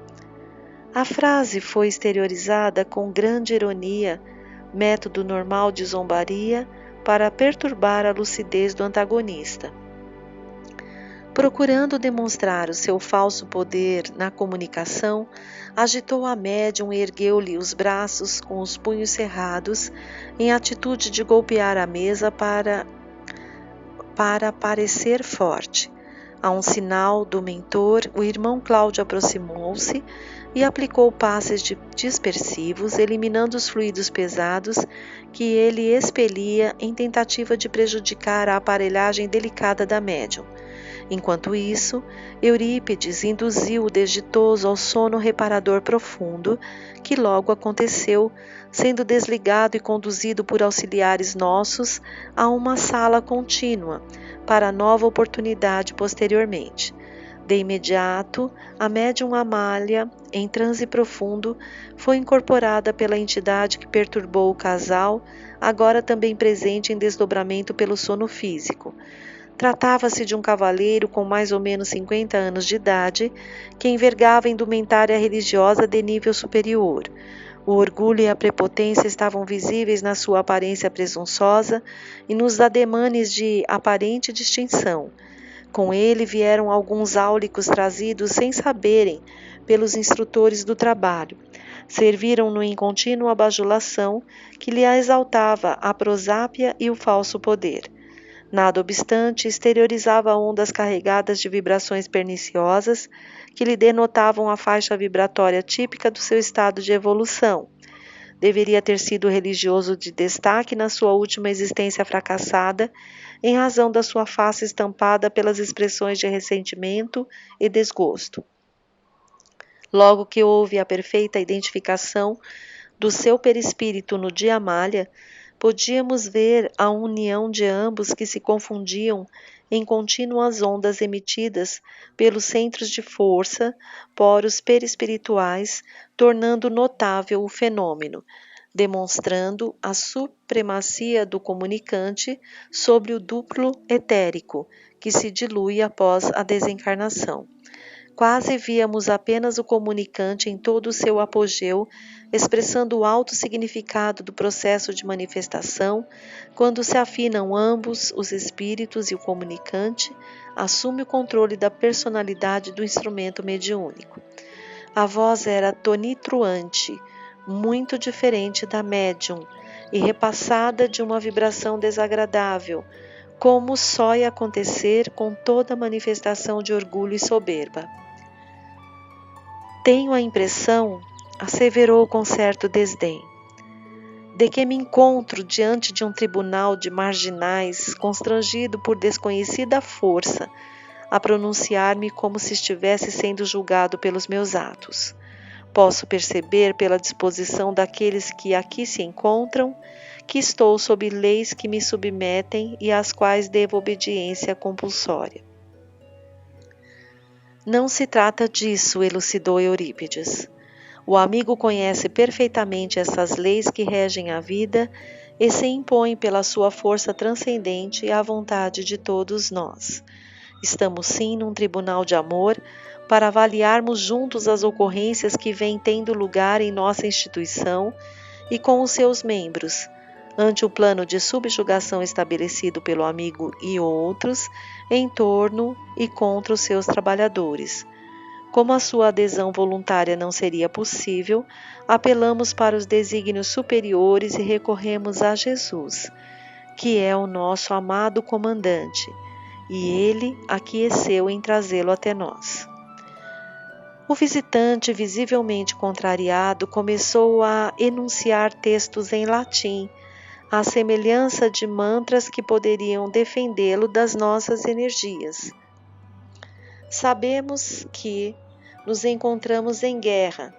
A frase foi exteriorizada com grande ironia, método normal de zombaria, para perturbar a lucidez do antagonista. Procurando demonstrar o seu falso poder na comunicação, agitou a médium e ergueu-lhe os braços com os punhos cerrados, em atitude de golpear a mesa para parecer forte. A um sinal do mentor, o irmão Cláudio aproximou-se e aplicou passes dispersivos, eliminando os fluidos pesados que ele expelia em tentativa de prejudicar a aparelhagem delicada da médium. Enquanto isso, Eurípides induziu o desditoso ao sono reparador profundo, que logo aconteceu, sendo desligado e conduzido por auxiliares nossos a uma sala contínua, para nova oportunidade posteriormente. De imediato, a médium Amália, em transe profundo, foi incorporada pela entidade que perturbou o casal, agora também presente em desdobramento pelo sono físico. Tratava-se de um cavalheiro com mais ou menos 50 anos de idade, que envergava indumentária religiosa de nível superior. O orgulho e a prepotência estavam visíveis na sua aparência presunçosa e nos ademanes de aparente distinção. Com ele vieram alguns áulicos trazidos sem saberem pelos instrutores do trabalho. Serviram-no em contínua bajulação que lhe exaltava a prosápia e o falso poder. Nada obstante, exteriorizava ondas carregadas de vibrações perniciosas que lhe denotavam a faixa vibratória típica do seu estado de evolução. Deveria ter sido religioso de destaque na sua última existência fracassada, em razão da sua face estampada pelas expressões de ressentimento e desgosto. Logo que houve a perfeita identificação do seu perispírito no de Amália, podíamos ver a união de ambos que se confundiam em contínuas ondas emitidas pelos centros de força, poros perispirituais, tornando notável o fenômeno, demonstrando a supremacia do comunicante sobre o duplo etérico, que se dilui após a desencarnação. Quase víamos apenas o comunicante em todo o seu apogeu, expressando o alto significado do processo de manifestação. Quando se afinam ambos, os espíritos e o comunicante, assume o controle da personalidade do instrumento mediúnico. A voz era tonitruante, muito diferente da médium, e repassada de uma vibração desagradável, como só ia acontecer com toda manifestação de orgulho e soberba. Tenho a impressão, asseverou com certo desdém, de que me encontro diante de um tribunal de marginais, constrangido por desconhecida força, a pronunciar-me como se estivesse sendo julgado pelos meus atos. Posso perceber pela disposição daqueles que aqui se encontram, que estou sob leis que me submetem e às quais devo obediência compulsória. Não se trata disso, elucidou Eurípides. O amigo conhece perfeitamente essas leis que regem a vida e se impõem pela sua força transcendente à vontade de todos nós. Estamos sim num tribunal de amor para avaliarmos juntos as ocorrências que vêm tendo lugar em nossa instituição e com os seus membros, ante o plano de subjugação estabelecido pelo amigo e outros, em torno e contra os seus trabalhadores. Como a sua adesão voluntária não seria possível, apelamos para os desígnios superiores e recorremos a Jesus, que é o nosso amado comandante, e ele aqueceu em trazê-lo até nós. O visitante, visivelmente contrariado, começou a enunciar textos em latim, à semelhança de mantras que poderiam defendê-lo das nossas energias. Sabemos que nos encontramos em guerra,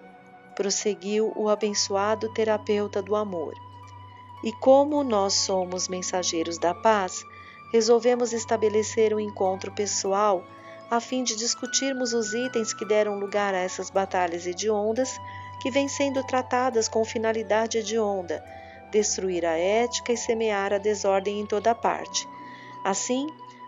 prosseguiu o abençoado terapeuta do amor. E como nós somos mensageiros da paz, resolvemos estabelecer um encontro pessoal a fim de discutirmos os itens que deram lugar a essas batalhas hediondas que vêm sendo tratadas com finalidade hedionda, destruir a ética e semear a desordem em toda parte. Assim,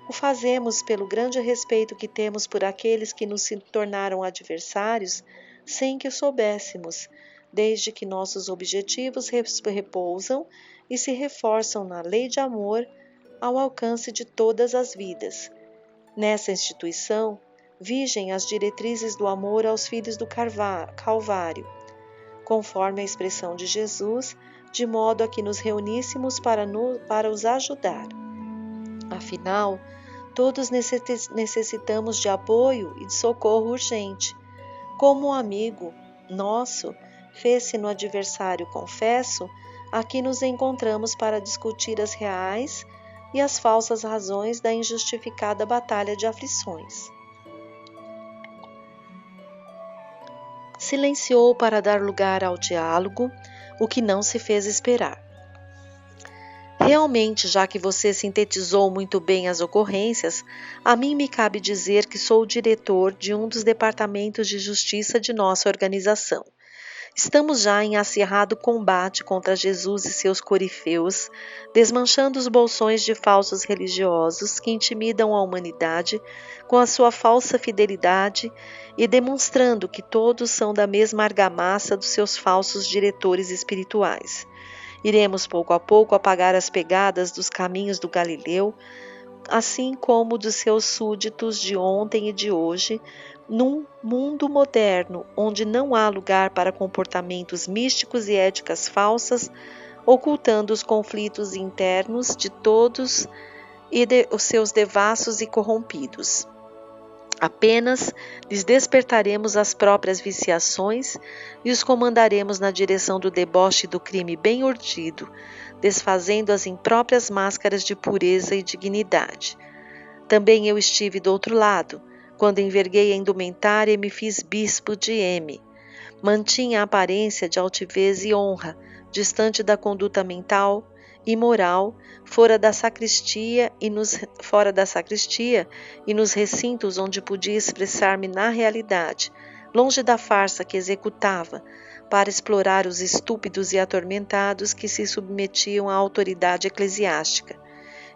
o fazemos pelo grande respeito que temos por aqueles que nos se tornaram adversários, sem que o soubéssemos, desde que nossos objetivos repousam e se reforçam na lei de amor ao alcance de todas as vidas. Nessa instituição, vigem as diretrizes do amor aos filhos do Calvário, conforme a expressão de Jesus, de modo a que nos reuníssemos para os ajudar. Afinal, Todos necessitamos de apoio e de socorro urgente. Como um amigo nosso fez-se no adversário confesso, aqui nos encontramos para discutir as reais e as falsas razões da injustificada batalha de aflições. Silenciou para dar lugar ao diálogo, o que não se fez esperar. Realmente, já que você sintetizou muito bem as ocorrências, a mim me cabe dizer que sou o diretor de um dos departamentos de justiça de nossa organização. Estamos já em acirrado combate contra Jesus e seus corifeus, desmanchando os bolsões de falsos religiosos que intimidam a humanidade com a sua falsa fidelidade e demonstrando que todos são da mesma argamassa dos seus falsos diretores espirituais. Iremos pouco a pouco apagar as pegadas dos caminhos do Galileu, assim como dos seus súditos de ontem e de hoje, num mundo moderno onde não há lugar para comportamentos místicos e éticas falsas, ocultando os conflitos internos de todos e os seus devassos e corrompidos. Apenas lhes despertaremos as próprias viciações e os comandaremos na direção do deboche e do crime bem urdido, desfazendo as impróprias máscaras de pureza e dignidade. Também eu estive do outro lado, quando enverguei a indumentária e me fiz bispo de M. Mantinha a aparência de altivez e honra, distante da conduta mental e moral, fora da sacristia e nos recintos onde podia expressar-me na realidade, longe da farsa que executava, para explorar os estúpidos e atormentados que se submetiam à autoridade eclesiástica.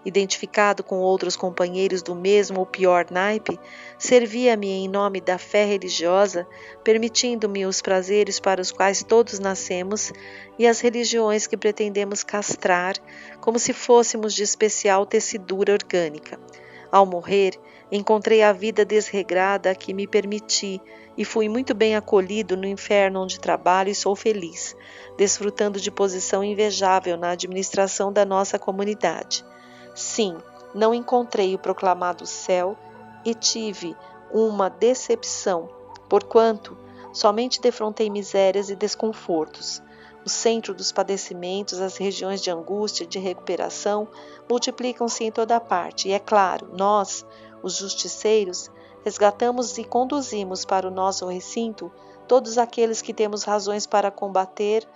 Identificado com outros companheiros do mesmo ou pior naipe, servia-me em nome da fé religiosa, permitindo-me os prazeres para os quais todos nascemos e as religiões que pretendemos castrar, como se fôssemos de especial tecidura orgânica. Ao morrer, encontrei a vida desregrada a que me permiti e fui muito bem acolhido no inferno onde trabalho e sou feliz, desfrutando de posição invejável na administração da nossa comunidade. Sim, não encontrei o proclamado céu e tive uma decepção, porquanto somente defrontei misérias e desconfortos. O centro dos padecimentos, as regiões de angústia e de recuperação multiplicam-se em toda parte, e é claro, nós, os justiceiros, resgatamos e conduzimos para o nosso recinto todos aqueles que temos razões para combater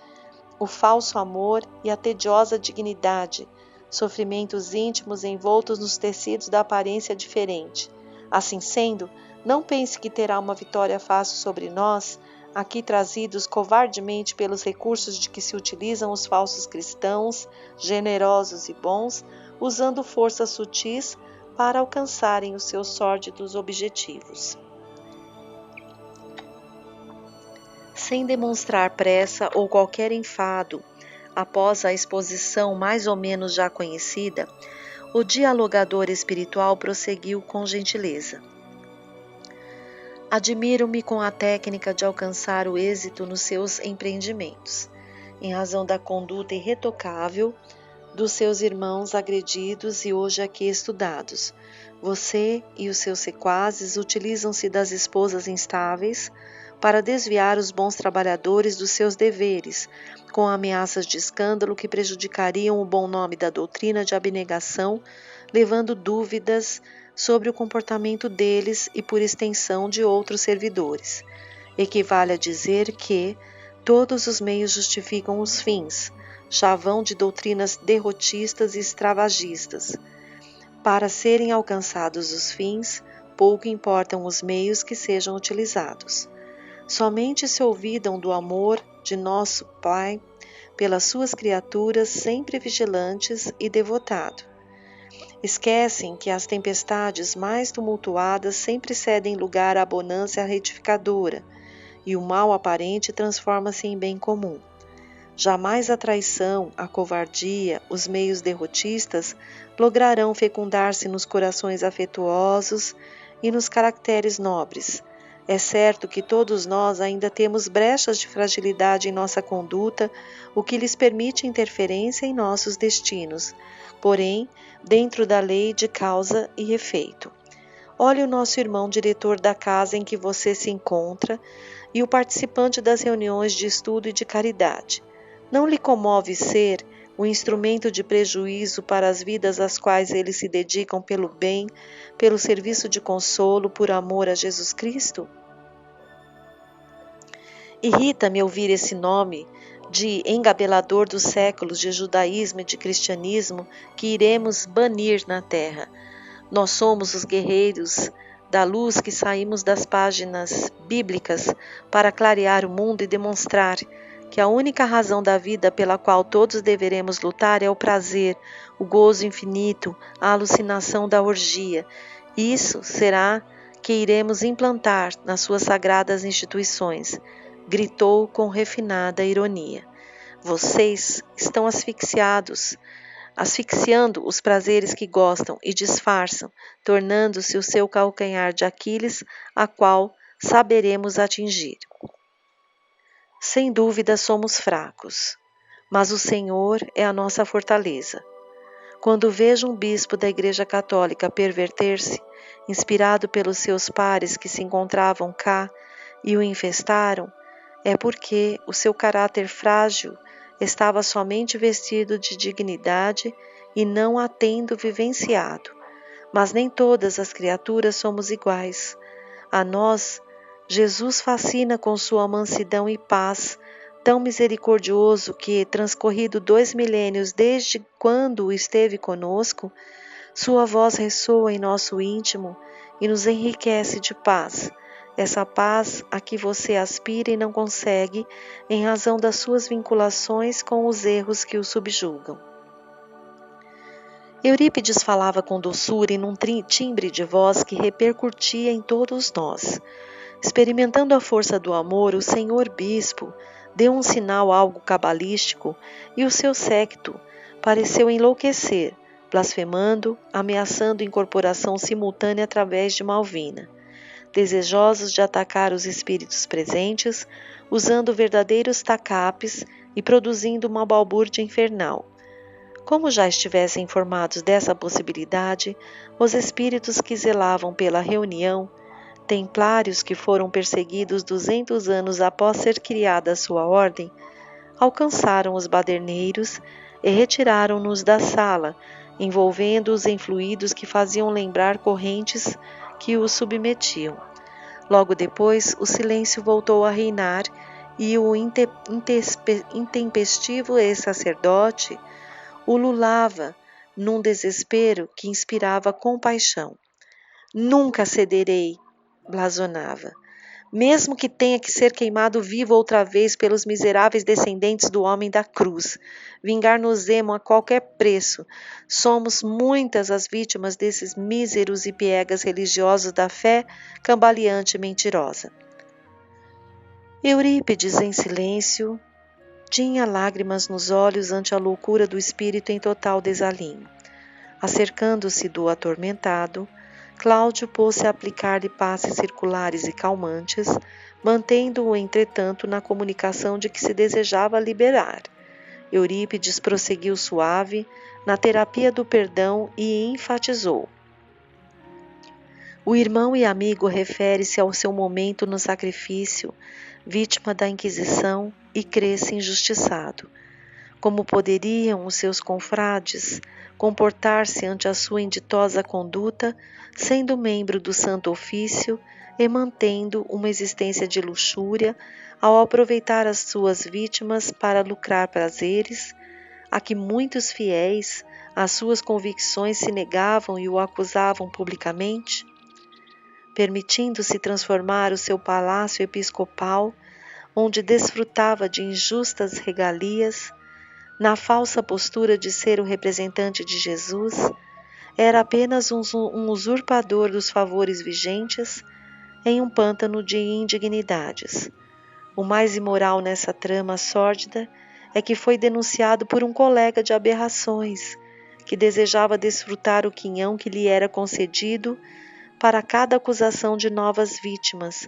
o falso amor e a tediosa dignidade, sofrimentos íntimos envoltos nos tecidos da aparência diferente. Assim sendo, não pense que terá uma vitória fácil sobre nós, aqui trazidos covardemente pelos recursos de que se utilizam os falsos cristãos, generosos e bons, usando forças sutis para alcançarem os seus sórdidos objetivos. Sem demonstrar pressa ou qualquer enfado, após a exposição mais ou menos já conhecida, o dialogador espiritual prosseguiu com gentileza. Admiro-me com a técnica de alcançar o êxito nos seus empreendimentos, em razão da conduta irretocável dos seus irmãos agredidos e hoje aqui estudados. Você e os seus sequazes utilizam-se das esposas instáveis para desviar os bons trabalhadores dos seus deveres, com ameaças de escândalo que prejudicariam o bom nome da doutrina de abnegação, levando dúvidas sobre o comportamento deles e, por extensão, de outros servidores. Equivale a dizer que todos os meios justificam os fins, chavão de doutrinas derrotistas e extravagistas. Para serem alcançados os fins, pouco importam os meios que sejam utilizados. Somente se olvidam do amor de nosso Pai pelas suas criaturas sempre vigilantes e devotado. Esquecem que as tempestades mais tumultuadas sempre cedem lugar à bonança retificadora, e o mal aparente transforma-se em bem comum. Jamais a traição, a covardia, os meios derrotistas lograrão fecundar-se nos corações afetuosos e nos caracteres nobres. É certo que todos nós ainda temos brechas de fragilidade em nossa conduta, o que lhes permite interferência em nossos destinos, porém, dentro da lei de causa e efeito. Olhe o nosso irmão diretor da casa em que você se encontra e o participante das reuniões de estudo e de caridade. Não lhe comove ser o instrumento de prejuízo para as vidas às quais eles se dedicam pelo bem, pelo serviço de consolo, por amor a Jesus Cristo? Irrita-me ouvir esse nome de engabelador dos séculos de judaísmo e de cristianismo que iremos banir na terra. Nós somos os guerreiros da luz que saímos das páginas bíblicas para clarear o mundo e demonstrar que a única razão da vida pela qual todos deveremos lutar é o prazer, o gozo infinito, a alucinação da orgia. Isso será que iremos implantar nas suas sagradas instituições, gritou com refinada ironia. Vocês estão asfixiando os prazeres que gostam e disfarçam, tornando-se o seu calcanhar de Aquiles, a qual saberemos atingir. Sem dúvida somos fracos, mas o Senhor é a nossa fortaleza. Quando vejo um bispo da Igreja Católica perverter-se, inspirado pelos seus pares que se encontravam cá e o infestaram, é porque o seu caráter frágil estava somente vestido de dignidade e não a tendo vivenciado. Mas nem todas as criaturas somos iguais. A nós, Jesus fascina com sua mansidão e paz, tão misericordioso que, transcorrido 2 milênios desde quando esteve conosco, sua voz ressoa em nosso íntimo e nos enriquece de paz. Essa paz a que você aspira e não consegue, em razão das suas vinculações com os erros que o subjugam. Eurípides falava com doçura e num timbre de voz que repercutia em todos nós. Experimentando a força do amor, o senhor bispo deu um sinal algo cabalístico e o seu séquito pareceu enlouquecer, blasfemando, ameaçando incorporação simultânea através de Malvina. Desejosos de atacar os espíritos presentes, usando verdadeiros tacapes e produzindo uma balbúrdia infernal. Como já estivessem informados dessa possibilidade, os espíritos que zelavam pela reunião, templários que foram perseguidos 200 anos após ser criada a sua ordem, alcançaram os baderneiros e retiraram-nos da sala, envolvendo-os em fluidos que faziam lembrar correntes que os submetiam. Logo depois, o silêncio voltou a reinar e o intempestivo ex-sacerdote ululava num desespero que inspirava compaixão. Nunca cederei, blasonava, mesmo que tenha que ser queimado vivo outra vez pelos miseráveis descendentes do homem da cruz. Vingar-nos-emos a qualquer preço. Somos muitas as vítimas desses míseros e piegas religiosos da fé cambaleante e mentirosa. Eurípides, em silêncio, tinha lágrimas nos olhos ante a loucura do espírito em total desalinho. Acercando-se do atormentado, Cláudio pôs-se a aplicar-lhe passes circulares e calmantes, mantendo-o, entretanto, na comunicação de que se desejava liberar. Eurípides prosseguiu suave na terapia do perdão e enfatizou. O irmão e amigo refere-se ao seu momento no sacrifício, vítima da Inquisição, e crê-se injustiçado. Como poderiam os seus confrades comportar-se ante a sua inditosa conduta, sendo membro do Santo Ofício e mantendo uma existência de luxúria, ao aproveitar as suas vítimas para lucrar prazeres, a que muitos fiéis às suas convicções se negavam e o acusavam publicamente? Permitindo-se transformar o seu palácio episcopal, onde desfrutava de injustas regalias, na falsa postura de ser o representante de Jesus, era apenas um usurpador dos favores vigentes em um pântano de indignidades. O mais imoral nessa trama sórdida é que foi denunciado por um colega de aberrações, que desejava desfrutar o quinhão que lhe era concedido para cada acusação de novas vítimas,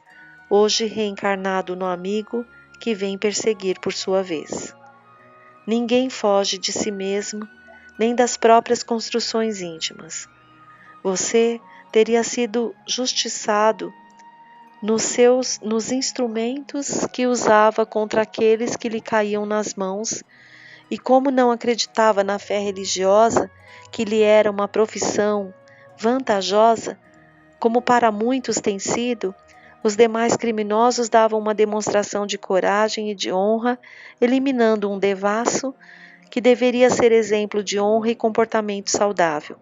hoje reencarnado no amigo que vem perseguir por sua vez. Ninguém foge de si mesmo, nem das próprias construções íntimas. Você teria sido justiçado nos instrumentos que usava contra aqueles que lhe caíam nas mãos, e como não acreditava na fé religiosa, que lhe era uma profissão vantajosa, como para muitos tem sido, os demais criminosos davam uma demonstração de coragem e de honra, eliminando um devasso que deveria ser exemplo de honra e comportamento saudável.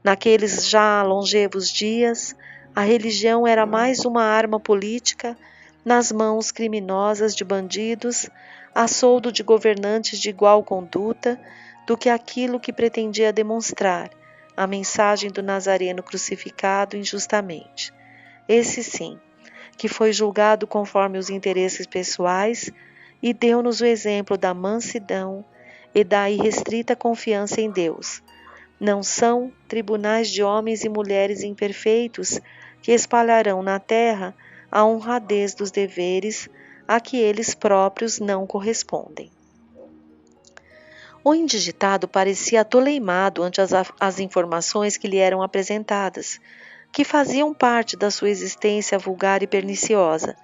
Naqueles já longevos dias, a religião era mais uma arma política nas mãos criminosas de bandidos, a soldo de governantes de igual conduta, do que aquilo que pretendia demonstrar, a mensagem do Nazareno crucificado injustamente. Esse sim, que foi julgado conforme os interesses pessoais e deu-nos o exemplo da mansidão e da irrestrita confiança em Deus. Não são tribunais de homens e mulheres imperfeitos que espalharão na terra a honradez dos deveres a que eles próprios não correspondem. O indigitado parecia atoleimado ante as informações que lhe eram apresentadas, que faziam parte da sua existência vulgar e perniciosa.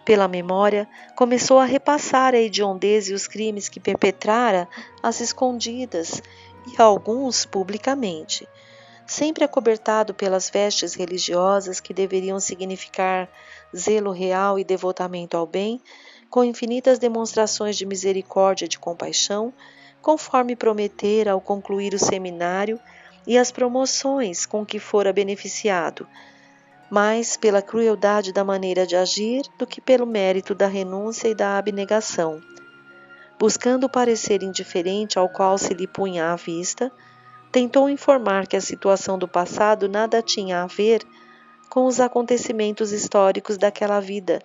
Pela memória, começou a repassar a hediondez e os crimes que perpetrara às escondidas e alguns publicamente, sempre acobertado pelas vestes religiosas que deveriam significar zelo real e devotamento ao bem, com infinitas demonstrações de misericórdia e de compaixão, conforme prometera ao concluir o seminário e as promoções com que fora beneficiado, mais pela crueldade da maneira de agir do que pelo mérito da renúncia e da abnegação. Buscando o parecer indiferente ao qual se lhe punha à vista, tentou informar que a situação do passado nada tinha a ver com os acontecimentos históricos daquela vida,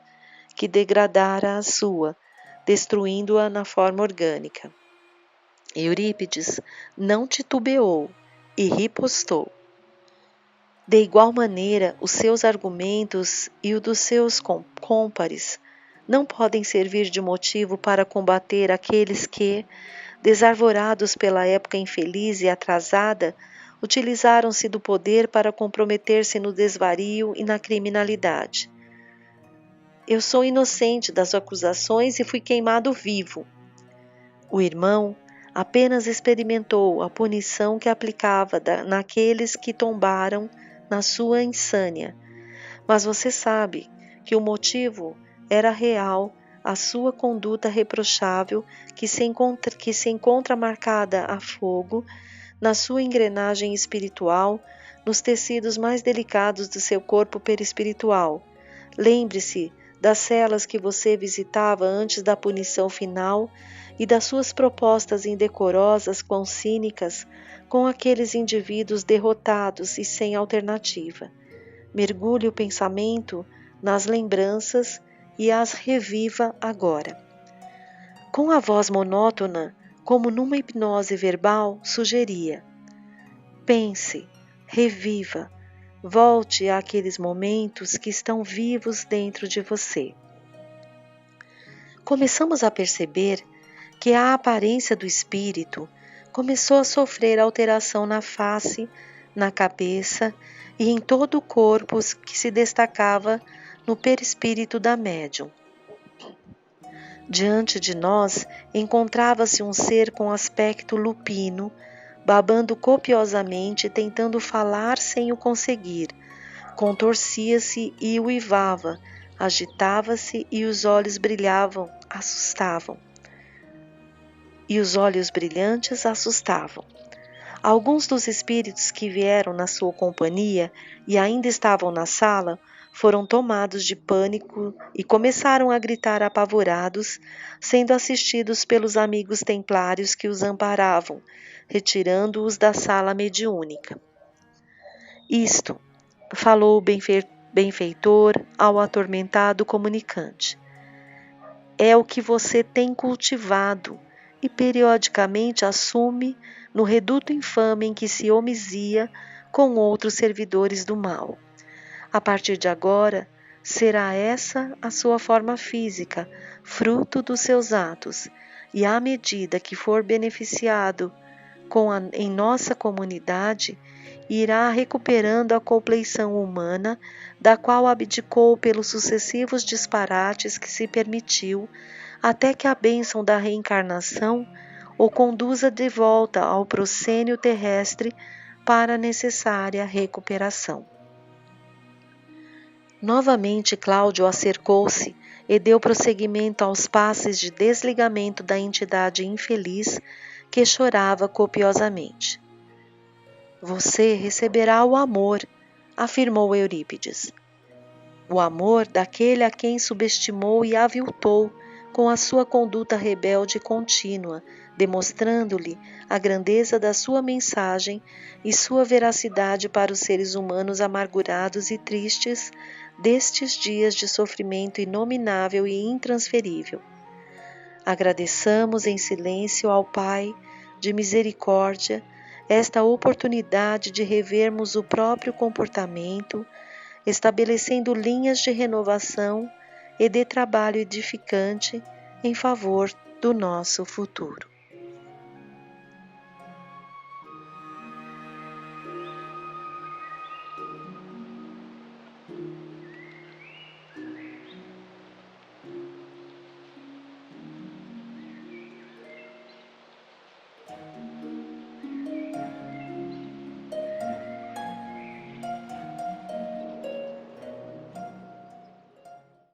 que degradara a sua, destruindo-a na forma orgânica. Eurípides não titubeou e ripostou. De igual maneira, os seus argumentos e o dos seus cômpares não podem servir de motivo para combater aqueles que, desarvorados pela época infeliz e atrasada, utilizaram-se do poder para comprometer-se no desvario e na criminalidade. Eu sou inocente das acusações e fui queimado vivo. O irmão apenas experimentou a punição que aplicava naqueles que tombaram na sua insânia, mas você sabe que o motivo era real, a sua conduta reprochável que se encontra marcada a fogo na sua engrenagem espiritual, nos tecidos mais delicados do seu corpo perispiritual. Lembre-se das celas que você visitava antes da punição final e das suas propostas indecorosas quão cínicas com aqueles indivíduos derrotados e sem alternativa. Mergulhe o pensamento nas lembranças e as reviva agora. Com a voz monótona, como numa hipnose verbal, sugeria: pense, reviva, volte àqueles momentos que estão vivos dentro de você. Começamos a perceber que a aparência do espírito começou a sofrer alteração na face, na cabeça e em todo o corpo que se destacava no perispírito da médium. Diante de nós encontrava-se um ser com aspecto lupino, babando copiosamente e tentando falar sem o conseguir. Contorcia-se e uivava, agitava-se e os olhos brilhavam, assustavam. E os olhos brilhantes assustavam. Alguns dos espíritos que vieram na sua companhia e ainda estavam na sala foram tomados de pânico e começaram a gritar apavorados, sendo assistidos pelos amigos templários que os amparavam, retirando-os da sala mediúnica. Isto, falou o benfeitor ao atormentado comunicante, é o que você tem cultivado e periodicamente assume no reduto infame em que se homizia com outros servidores do mal. A partir de agora, será essa a sua forma física, fruto dos seus atos, e à medida que for beneficiado em nossa comunidade, irá recuperando a compleição humana, da qual abdicou pelos sucessivos disparates que se permitiu, até que a bênção da reencarnação o conduza de volta ao proscênio terrestre para a necessária recuperação. Novamente Cláudio acercou-se e deu prosseguimento aos passes de desligamento da entidade infeliz que chorava copiosamente. Você receberá o amor, afirmou Eurípides. O amor daquele a quem subestimou e aviltou com a sua conduta rebelde e contínua, demonstrando-lhe a grandeza da sua mensagem e sua veracidade para os seres humanos amargurados e tristes destes dias de sofrimento inominável e intransferível. Agradeçamos em silêncio ao Pai de misericórdia esta oportunidade de revermos o próprio comportamento, estabelecendo linhas de renovação e de trabalho edificante em favor do nosso futuro.